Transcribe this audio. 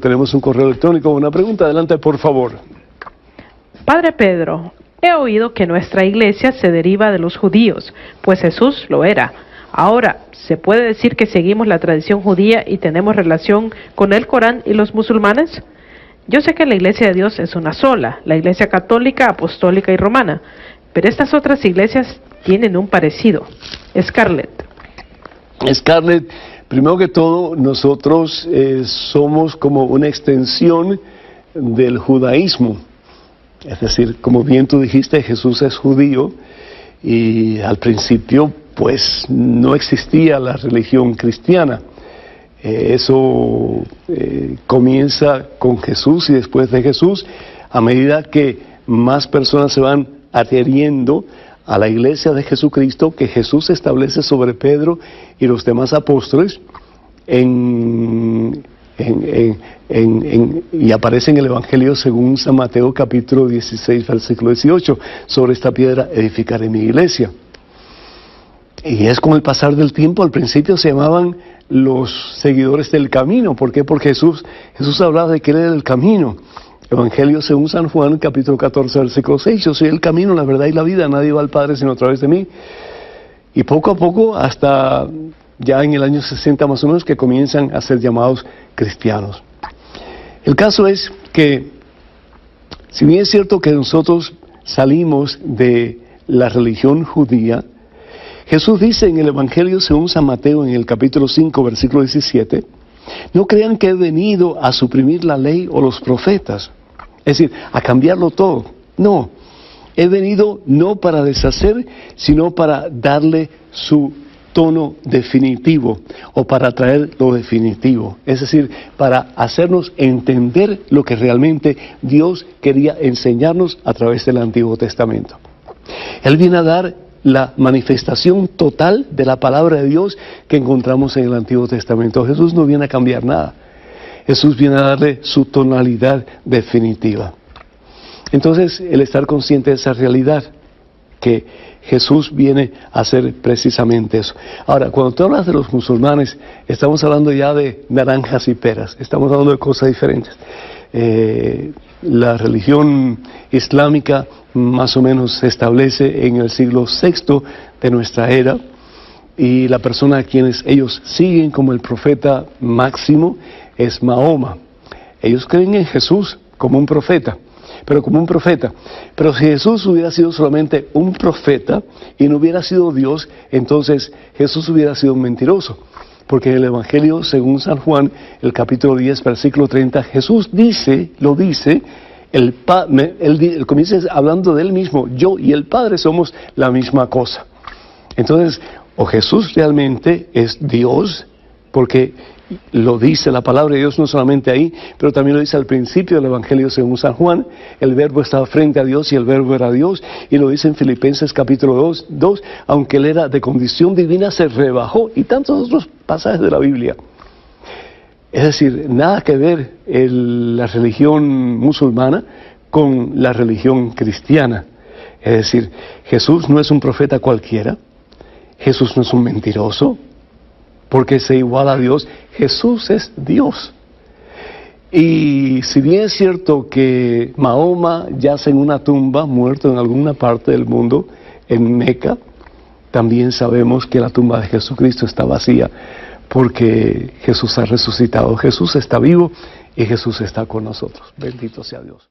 Tenemos un correo electrónico, una pregunta. Adelante, por favor. Padre Pedro, he oído que nuestra iglesia se deriva de los judíos, pues Jesús lo era. Ahora, ¿se puede decir que seguimos la tradición judía y tenemos relación con el Corán y los musulmanes? Yo sé que la iglesia de Dios es una sola, la iglesia católica, apostólica y romana, pero estas otras iglesias tienen un parecido. Scarlett, primero que todo, nosotros somos como una extensión del judaísmo. Es decir, como bien tú dijiste, Jesús es judío y al principio pues no existía la religión cristiana. Eso comienza con Jesús y después de Jesús, a medida que más personas se van adheriendo a la iglesia de Jesucristo, que Jesús establece sobre Pedro y los demás apóstoles, y aparece en el Evangelio según San Mateo capítulo 16, versículo 18, sobre esta piedra edificaré mi iglesia. Y es con el pasar del tiempo, al principio se llamaban los seguidores del camino. ¿Por qué? Porque Jesús hablaba de que Él era el camino. Evangelio según San Juan, capítulo 14, versículo 6, yo soy el camino, la verdad y la vida, nadie va al Padre sino a través de mí. Y poco a poco, hasta ya en el año 60 más o menos, que comienzan a ser llamados cristianos. El caso es que, si bien es cierto que nosotros salimos de la religión judía, Jesús dice en el Evangelio según San Mateo, en el capítulo 5, versículo 17, no crean que he venido a suprimir la ley o los profetas, es decir, a cambiarlo todo. No, he venido no para deshacer, sino para darle su tono definitivo, o para traer lo definitivo, es decir, para hacernos entender lo que realmente Dios quería enseñarnos a través del Antiguo Testamento. Él viene a dar la manifestación total de la palabra de Dios que encontramos en el Antiguo Testamento. Jesús no viene a cambiar nada. Jesús viene a darle su tonalidad definitiva. Entonces, el estar consciente de esa realidad, que Jesús viene a hacer precisamente eso. Ahora, cuando tú hablas de los musulmanes, estamos hablando ya de naranjas y peras, estamos hablando de cosas diferentes. La religión islámica más o menos se establece en el siglo VI de nuestra era, y la persona a quienes ellos siguen como el profeta máximo es Mahoma. Ellos creen en Jesús como un profeta, pero como un profeta. Pero si Jesús hubiera sido solamente un profeta y no hubiera sido Dios, entonces Jesús hubiera sido un mentiroso. Porque en el Evangelio según San Juan, el capítulo 10, versículo 30, Jesús lo dice, él comienza hablando de él mismo: yo y el Padre somos la misma cosa. Entonces, o Jesús realmente es Dios, porque lo dice la palabra de Dios no solamente ahí, pero también lo dice al principio del Evangelio según San Juan, el verbo estaba frente a Dios y el verbo era Dios, y lo dice en Filipenses capítulo 2, aunque él era de condición divina, se rebajó, y tantos otros pasajes de la Biblia. Es decir, nada que ver la religión musulmana con la religión cristiana. Es decir, Jesús no es un profeta cualquiera, Jesús no es un mentiroso, porque se iguala a Dios. Jesús es Dios. Y si bien es cierto que Mahoma yace en una tumba, muerto en alguna parte del mundo, en Meca, también sabemos que la tumba de Jesucristo está vacía, porque Jesús ha resucitado, Jesús está vivo y Jesús está con nosotros. Bendito sea Dios.